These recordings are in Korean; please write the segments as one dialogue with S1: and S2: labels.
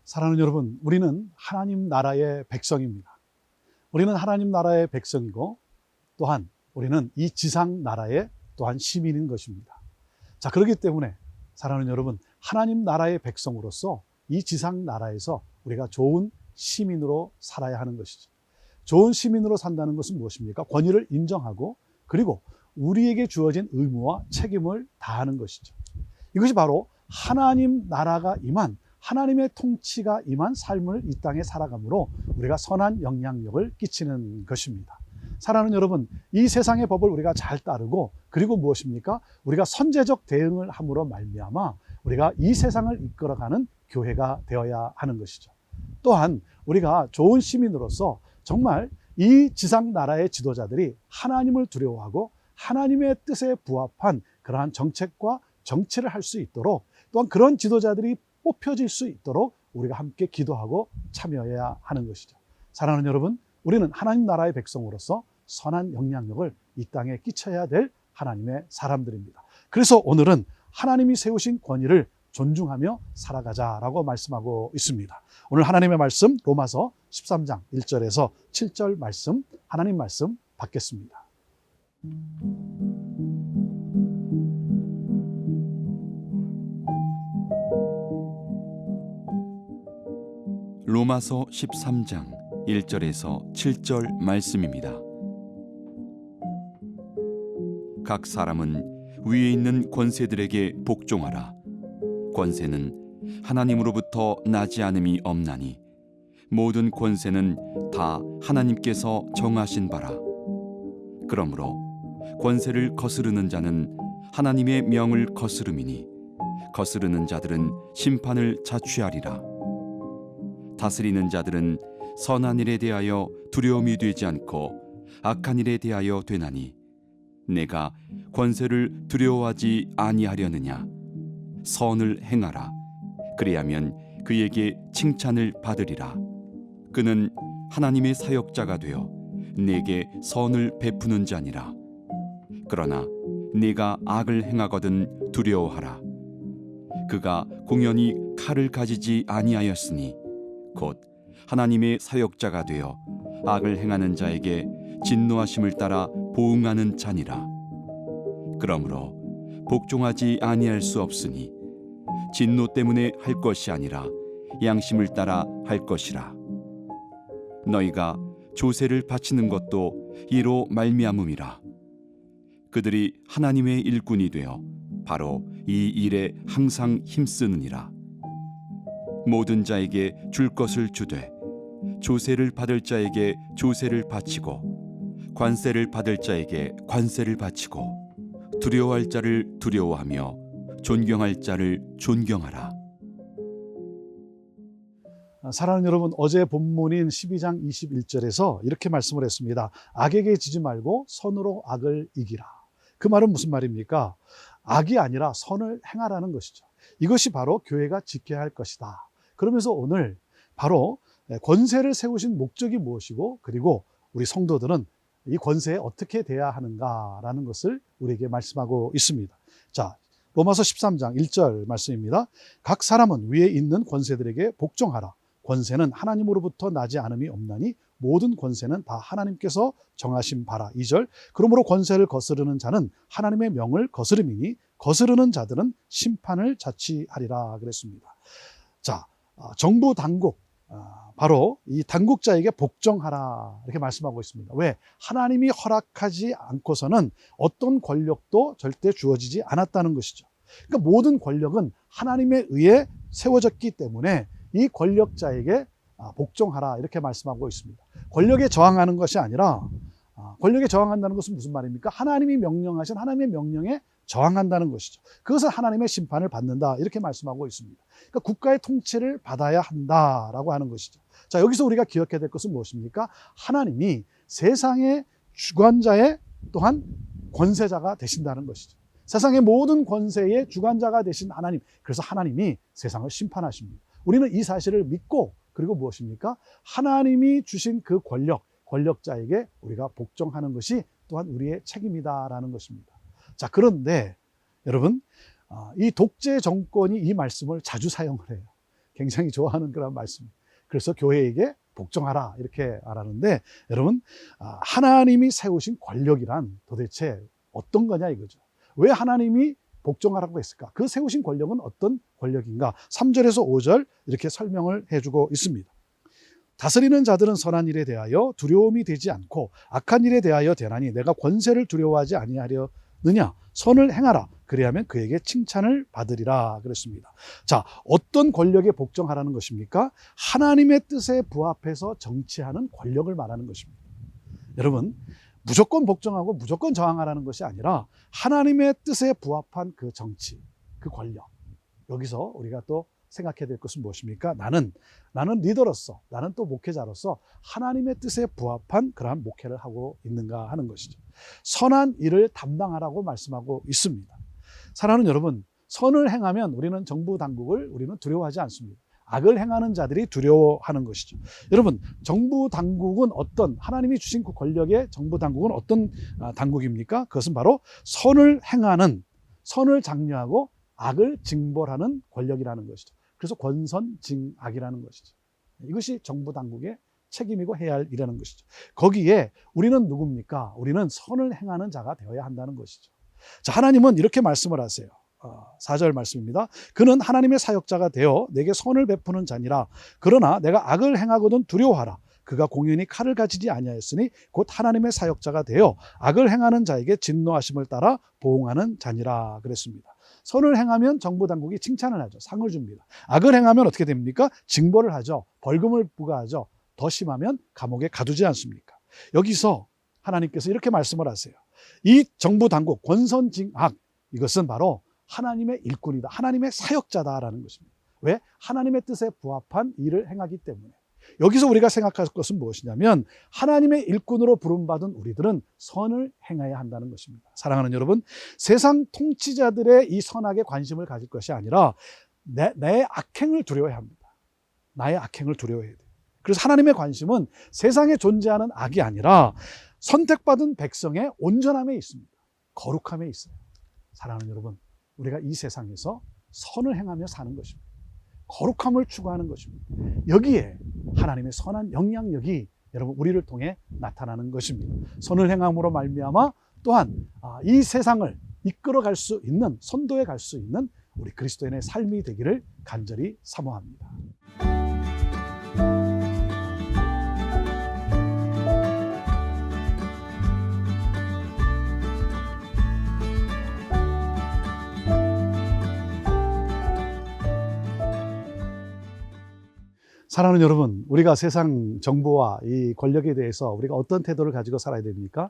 S1: 사랑하는 여러분, 우리는 하나님 나라의 백성입니다. 우리는 하나님 나라의 백성이고 또한 우리는 이 지상 나라의 또한 시민인 것입니다. 자, 그렇기 때문에 사랑하는 여러분, 하나님 나라의 백성으로서 이 지상 나라에서 우리가 좋은 시민으로 살아야 하는 것이죠. 좋은 시민으로 산다는 것은 무엇입니까? 권위를 인정하고 그리고 우리에게 주어진 의무와 책임을 다하는 것이죠. 이것이 바로 하나님 나라가 임한, 하나님의 통치가 임한 삶을 이 땅에 살아감으로 우리가 선한 영향력을 끼치는 것입니다. 사랑하는 여러분, 이 세상의 법을 우리가 잘 따르고 그리고 무엇입니까? 우리가 선제적 대응을 함으로 말미암아 우리가 이 세상을 이끌어가는 교회가 되어야 하는 것이죠. 또한 우리가 좋은 시민으로서 정말 이 지상 나라의 지도자들이 하나님을 두려워하고 하나님의 뜻에 부합한 그러한 정책과 정치를 할 수 있도록, 또한 그런 지도자들이 뽑혀질 수 있도록 우리가 함께 기도하고 참여해야 하는 것이죠. 사랑하는 여러분, 우리는 하나님 나라의 백성으로서 선한 영향력을 이 땅에 끼쳐야 될 하나님의 사람들입니다. 그래서 오늘은 하나님이 세우신 권위를 존중하며 살아가자라고 말씀하고 있습니다. 오늘 하나님의 말씀 로마서 13장 1절에서 7절 말씀, 하나님 말씀 받겠습니다.
S2: 로마서 13장 1절에서 7절 말씀입니다. 각 사람은 위에 있는 권세들에게 복종하라. 권세는 하나님으로부터 나지 않음이 없나니 모든 권세는 다 하나님께서 정하신 바라. 그러므로 권세를 거스르는 자는 하나님의 명을 거스름이니 거스르는 자들은 심판을 자취하리라. 다스리는 자들은 선한 일에 대하여 두려움이 되지 않고 악한 일에 대하여 되나니 내가 권세를 두려워하지 아니하려느냐. 선을 행하라. 그리하면 그에게 칭찬을 받으리라. 그는 하나님의 사역자가 되어 내게 선을 베푸는 자니라. 그러나 네가 악을 행하거든 두려워하라. 그가 공연히 칼을 가지지 아니하였으니 곧 하나님의 사역자가 되어 악을 행하는 자에게 진노하심을 따라 보응하는 자니라. 그러므로 복종하지 아니할 수 없으니 진노 때문에 할 것이 아니라 양심을 따라 할 것이라. 너희가 조세를 바치는 것도 이로 말미암음이라. 그들이 하나님의 일꾼이 되어 바로 이 일에 항상 힘쓰느니라. 모든 자에게 줄 것을 주되 조세를 받을 자에게 조세를 바치고 관세를 받을 자에게 관세를 바치고 두려워할 자를 두려워하며 존경할 자를 존경하라.
S1: 사랑하는 여러분, 어제 본문인 12장 21절에서 이렇게 말씀을 했습니다. 악에게 지지 말고 선으로 악을 이기라. 그 말은 무슨 말입니까? 악이 아니라 선을 행하라는 것이죠. 이것이 바로 교회가 지켜야 할 것이다. 그러면서 오늘 바로 권세를 세우신 목적이 무엇이고 그리고 우리 성도들은 이 권세에 어떻게 대해야 하는가라는 것을 우리에게 말씀하고 있습니다. 자, 로마서 13장 1절 말씀입니다. 각 사람은 위에 있는 권세들에게 복종하라. 권세는 하나님으로부터 나지 않음이 없나니 모든 권세는 다 하나님께서 정하신 바라. 2절, 그러므로 권세를 거스르는 자는 하나님의 명을 거스름이니 거스르는 자들은 심판을 자취하리라 그랬습니다. 자, 정부 당국, 바로 이 당국자에게 복종하라 이렇게 말씀하고 있습니다. 왜? 하나님이 허락하지 않고서는 어떤 권력도 절대 주어지지 않았다는 것이죠. 그러니까 모든 권력은 하나님에 의해 세워졌기 때문에 이 권력자에게 복종하라 이렇게 말씀하고 있습니다. 권력에 저항하는 것이 아니라, 권력에 저항한다는 것은 무슨 말입니까? 하나님이 명령하신 하나님의 명령에 저항한다는 것이죠. 그것은 하나님의 심판을 받는다 이렇게 말씀하고 있습니다. 그러니까 국가의 통치를 받아야 한다라고 하는 것이죠. 자, 여기서 우리가 기억해야 될 것은 무엇입니까? 하나님이 세상의 주관자의 또한 권세자가 되신다는 것이죠. 세상의 모든 권세의 주관자가 되신 하나님, 그래서 하나님이 세상을 심판하십니다. 우리는 이 사실을 믿고 그리고 무엇입니까? 하나님이 주신 그 권력자에게 우리가 복종하는 것이 또한 우리의 책임이다라는 것입니다. 자, 그런데 여러분, 이 독재 정권이 이 말씀을 자주 사용을 해요. 굉장히 좋아하는 그런 말씀입니다. 그래서 교회에게 복종하라 이렇게 말하는데, 여러분, 하나님이 세우신 권력이란 도대체 어떤 거냐 이거죠. 왜 하나님이 복종하라고 했을까? 그 세우신 권력은 어떤 권력인가? 3절에서 5절 이렇게 설명을 해주고 있습니다. 다스리는 자들은 선한 일에 대하여 두려움이 되지 않고 악한 일에 대하여 되나니 내가 권세를 두려워하지 아니하려느냐? 선을 행하라. 그리하면 그에게 칭찬을 받으리라 그랬습니다. 자, 어떤 권력에 복종하라는 것입니까? 하나님의 뜻에 부합해서 정치하는 권력을 말하는 것입니다. 여러분, 무조건 복종하고 무조건 저항하라는 것이 아니라 하나님의 뜻에 부합한 그 정치, 그 권력. 여기서 우리가 또 생각해야 될 것은 무엇입니까? 나는 리더로서, 나는 또 목회자로서 하나님의 뜻에 부합한 그러한 목회를 하고 있는가 하는 것이죠. 선한 일을 담당하라고 말씀하고 있습니다. 사랑하는 여러분, 선을 행하면 우리는 정부 당국을 우리는 두려워하지 않습니다. 악을 행하는 자들이 두려워하는 것이죠. 여러분, 정부 당국은 어떤, 하나님이 주신 그 권력의 정부 당국은 어떤 당국입니까? 그것은 바로 선을 행하는, 선을 장려하고 악을 징벌하는 권력이라는 것이죠. 그래서 권선징악이라는 것이죠. 이것이 정부 당국의 책임이고 해야 할 일이라는 것이죠. 거기에 우리는 누굽니까? 우리는 선을 행하는 자가 되어야 한다는 것이죠. 자, 하나님은 이렇게 말씀을 하세요. 4절 말씀입니다. 그는 하나님의 사역자가 되어 내게 선을 베푸는 자니라. 그러나 내가 악을 행하거든 두려워하라. 그가 공연히 칼을 가지지 아니하였으니 곧 하나님의 사역자가 되어 악을 행하는 자에게 진노하심을 따라 보응하는 자니라 그랬습니다. 선을 행하면 정부 당국이 칭찬을 하죠. 상을 줍니다. 악을 행하면 어떻게 됩니까? 징벌을 하죠. 벌금을 부과하죠. 더 심하면 감옥에 가두지 않습니까? 여기서 하나님께서 이렇게 말씀을 하세요. 이 정부 당국, 권선징악, 이것은 바로 하나님의 일꾼이다. 하나님의 사역자다라는 것입니다. 왜? 하나님의 뜻에 부합한 일을 행하기 때문에. 여기서 우리가 생각할 것은 무엇이냐면 하나님의 일꾼으로 부름받은 우리들은 선을 행해야 한다는 것입니다. 사랑하는 여러분, 세상 통치자들의 이 선악에 관심을 가질 것이 아니라 내 악행을 두려워해야 합니다. 나의 악행을 두려워해야 돼요. 그래서 하나님의 관심은 세상에 존재하는 악이 아니라 선택받은 백성의 온전함에 있습니다. 거룩함에 있어요. 사랑하는 여러분, 우리가 이 세상에서 선을 행하며 사는 것입니다. 거룩함을 추구하는 것입니다. 여기에 하나님의 선한 영향력이 여러분 우리를 통해 나타나는 것입니다. 선을 행함으로 말미암아 또한 이 세상을 이끌어갈 수 있는, 선도해 갈 수 있는 우리 그리스도인의 삶이 되기를 간절히 사모합니다. 사랑하는 여러분, 우리가 세상 정부와 이 권력에 대해서 우리가 어떤 태도를 가지고 살아야 됩니까?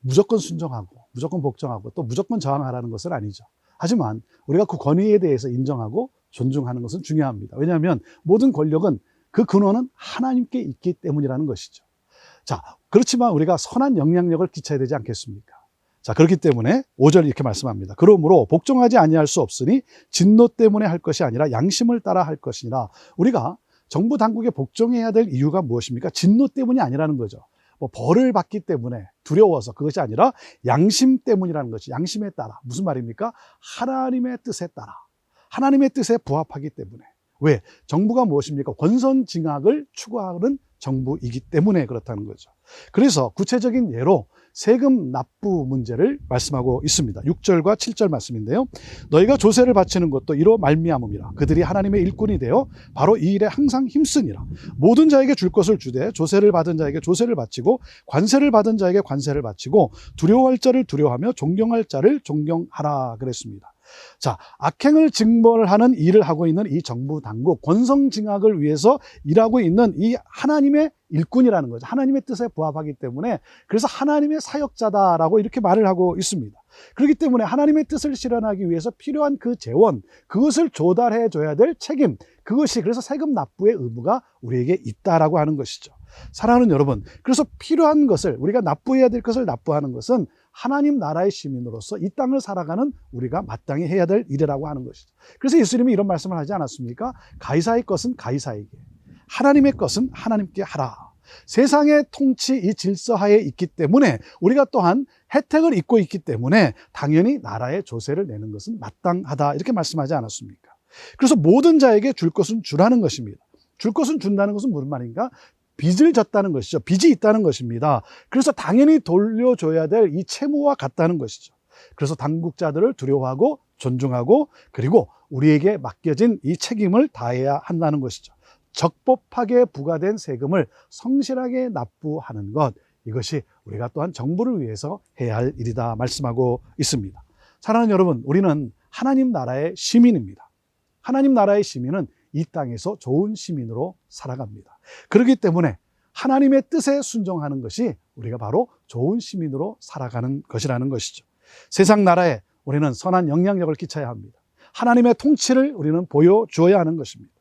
S1: 무조건 순종하고 무조건 복종하고 또 무조건 저항하라는 것은 아니죠. 하지만 우리가 그 권위에 대해서 인정하고 존중하는 것은 중요합니다. 왜냐하면 모든 권력은 그 근원은 하나님께 있기 때문이라는 것이죠. 자, 그렇지만 우리가 선한 영향력을 끼쳐야 되지 않겠습니까? 자, 그렇기 때문에 5절 이렇게 말씀합니다. 그러므로 복종하지 아니할 수 없으니 진노 때문에 할 것이 아니라 양심을 따라 할 것이니라. 우리가 정부 당국에 복종해야 될 이유가 무엇입니까? 진노 때문이 아니라는 거죠. 벌을 받기 때문에 두려워서, 그것이 아니라 양심 때문이라는 것이, 양심에 따라. 무슨 말입니까? 하나님의 뜻에 따라, 하나님의 뜻에 부합하기 때문에. 왜? 정부가 무엇입니까? 권선징악을 추구하는 정부이기 때문에 그렇다는 거죠. 그래서 구체적인 예로 세금 납부 문제를 말씀하고 있습니다. 6절과 7절 말씀인데요. 너희가 조세를 바치는 것도 이로 말미암음이라. 그들이 하나님의 일꾼이 되어 바로 이 일에 항상 힘쓰니라. 모든 자에게 줄 것을 주되 조세를 받은 자에게 조세를 바치고 관세를 받은 자에게 관세를 바치고 두려워할 자를 두려워하며 존경할 자를 존경하라 그랬습니다. 자, 악행을 징벌하는 일을 하고 있는 이 정부 당국, 권선징악을 위해서 일하고 있는 이 하나님의 일꾼이라는 거죠. 하나님의 뜻에 부합하기 때문에, 그래서 하나님의 사역자다라고 이렇게 말을 하고 있습니다. 그렇기 때문에 하나님의 뜻을 실현하기 위해서 필요한 그 재원, 그것을 조달해 줘야 될 책임, 그것이, 그래서 세금 납부의 의무가 우리에게 있다라고 하는 것이죠. 사랑하는 여러분, 그래서 필요한 것을, 우리가 납부해야 될 것을 납부하는 것은 하나님 나라의 시민으로서 이 땅을 살아가는 우리가 마땅히 해야 될 일이라고 하는 것이죠. 그래서 예수님이 이런 말씀을 하지 않았습니까? 가이사의 것은 가이사에게, 하나님의 것은 하나님께 하라. 세상의 통치, 이 질서하에 있기 때문에 우리가 또한 혜택을 입고 있기 때문에 당연히 나라의 조세를 내는 것은 마땅하다, 이렇게 말씀하지 않았습니까? 그래서 모든 자에게 줄 것은 주라는 것입니다. 줄 것은 준다는 것은 무슨 말인가? 빚을 졌다는 것이죠. 빚이 있다는 것입니다. 그래서 당연히 돌려줘야 될 이 채무와 같다는 것이죠. 그래서 당국자들을 두려워하고 존중하고 그리고 우리에게 맡겨진 이 책임을 다해야 한다는 것이죠. 적법하게 부과된 세금을 성실하게 납부하는 것, 이것이 우리가 또한 정부를 위해서 해야 할 일이다 말씀하고 있습니다. 사랑하는 여러분, 우리는 하나님 나라의 시민입니다. 하나님 나라의 시민은 이 땅에서 좋은 시민으로 살아갑니다. 그렇기 때문에 하나님의 뜻에 순종하는 것이 우리가 바로 좋은 시민으로 살아가는 것이라는 것이죠. 세상 나라에 우리는 선한 영향력을 끼쳐야 합니다. 하나님의 통치를 우리는 보여주어야 하는 것입니다.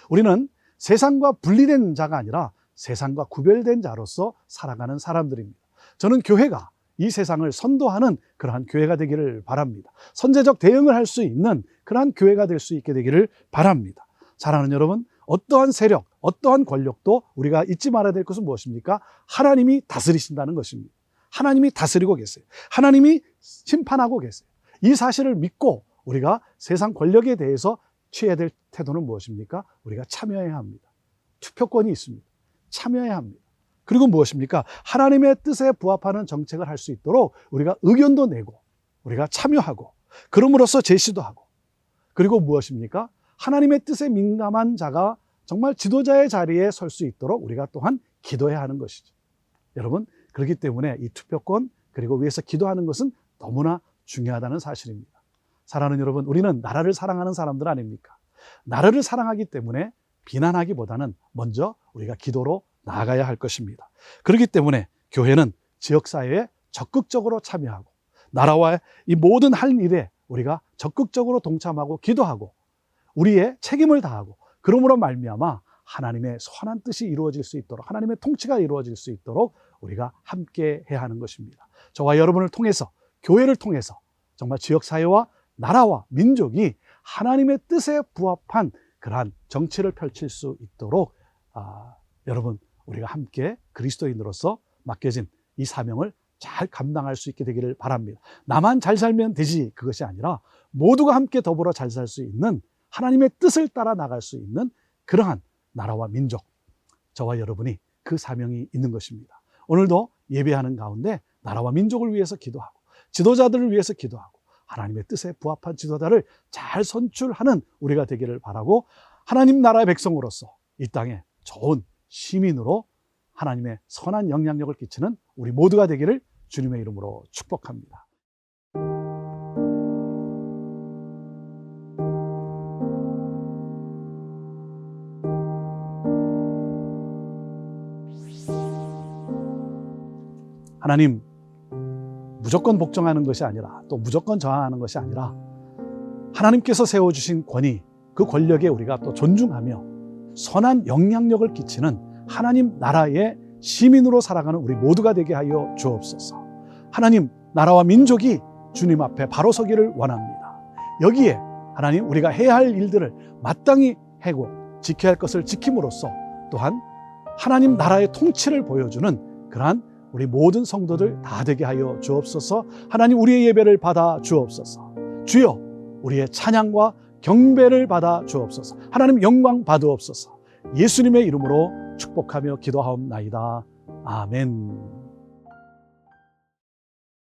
S1: 우리는 세상과 분리된 자가 아니라 세상과 구별된 자로서 살아가는 사람들입니다. 저는 교회가 이 세상을 선도하는 그러한 교회가 되기를 바랍니다. 선제적 대응을 할 수 있는 그러한 교회가 될 수 있게 되기를 바랍니다. 사랑하는 여러분, 어떠한 세력, 어떠한 권력도 우리가 잊지 말아야 될 것은 무엇입니까? 하나님이 다스리신다는 것입니다. 하나님이 다스리고 계세요. 하나님이 심판하고 계세요. 이 사실을 믿고 우리가 세상 권력에 대해서 취해야 될 태도는 무엇입니까? 우리가 참여해야 합니다. 투표권이 있습니다. 참여해야 합니다. 그리고 무엇입니까? 하나님의 뜻에 부합하는 정책을 할 수 있도록 우리가 의견도 내고 우리가 참여하고 그럼으로써 제시도 하고 그리고 무엇입니까? 하나님의 뜻에 민감한 자가 정말 지도자의 자리에 설 수 있도록 우리가 또한 기도해야 하는 것이죠. 여러분, 그렇기 때문에 이 투표권 그리고 위해서 기도하는 것은 너무나 중요하다는 사실입니다. 사랑하는 여러분, 우리는 나라를 사랑하는 사람들 아닙니까? 나라를 사랑하기 때문에 비난하기보다는 먼저 우리가 기도로 나아가야 할 것입니다. 그렇기 때문에 교회는 지역사회에 적극적으로 참여하고 나라와의 이 모든 할 일에 우리가 적극적으로 동참하고 기도하고 우리의 책임을 다하고 그러므로 말미암아 하나님의 선한 뜻이 이루어질 수 있도록 하나님의 통치가 이루어질 수 있도록 우리가 함께 해야 하는 것입니다. 저와 여러분을 통해서 교회를 통해서 정말 지역사회와 나라와 민족이 하나님의 뜻에 부합한 그러한 정치를 펼칠 수 있도록 여러분 우리가 함께 그리스도인으로서 맡겨진 이 사명을 잘 감당할 수 있게 되기를 바랍니다. 나만 잘 살면 되지 그것이 아니라 모두가 함께 더불어 잘 살 수 있는 하나님의 뜻을 따라 나갈 수 있는 그러한 나라와 민족, 저와 여러분이 그 사명이 있는 것입니다. 오늘도 예배하는 가운데 나라와 민족을 위해서 기도하고 지도자들을 위해서 기도하고 하나님의 뜻에 부합한 지도자를 잘 선출하는 우리가 되기를 바라고 하나님 나라의 백성으로서 이 땅에 좋은 시민으로 하나님의 선한 영향력을 끼치는 우리 모두가 되기를 주님의 이름으로 축복합니다. 하나님, 무조건 복종하는 것이 아니라 또 무조건 저항하는 것이 아니라 하나님께서 세워주신 권위, 그 권력에 우리가 또 존중하며 선한 영향력을 끼치는 하나님 나라의 시민으로 살아가는 우리 모두가 되게 하여 주옵소서. 하나님, 나라와 민족이 주님 앞에 바로 서기를 원합니다. 여기에 하나님 우리가 해야 할 일들을 마땅히 하고 지켜야 할 것을 지킴으로써 또한 하나님 나라의 통치를 보여주는 그러한 우리 모든 성도들 다 되게 하여 주옵소서. 하나님, 우리의 예배를 받아 주옵소서. 주여, 우리의 찬양과 경배를 받아 주옵소서. 하나님, 영광 받으옵소서. 예수님의 이름으로 축복하며 기도하옵나이다. 아멘.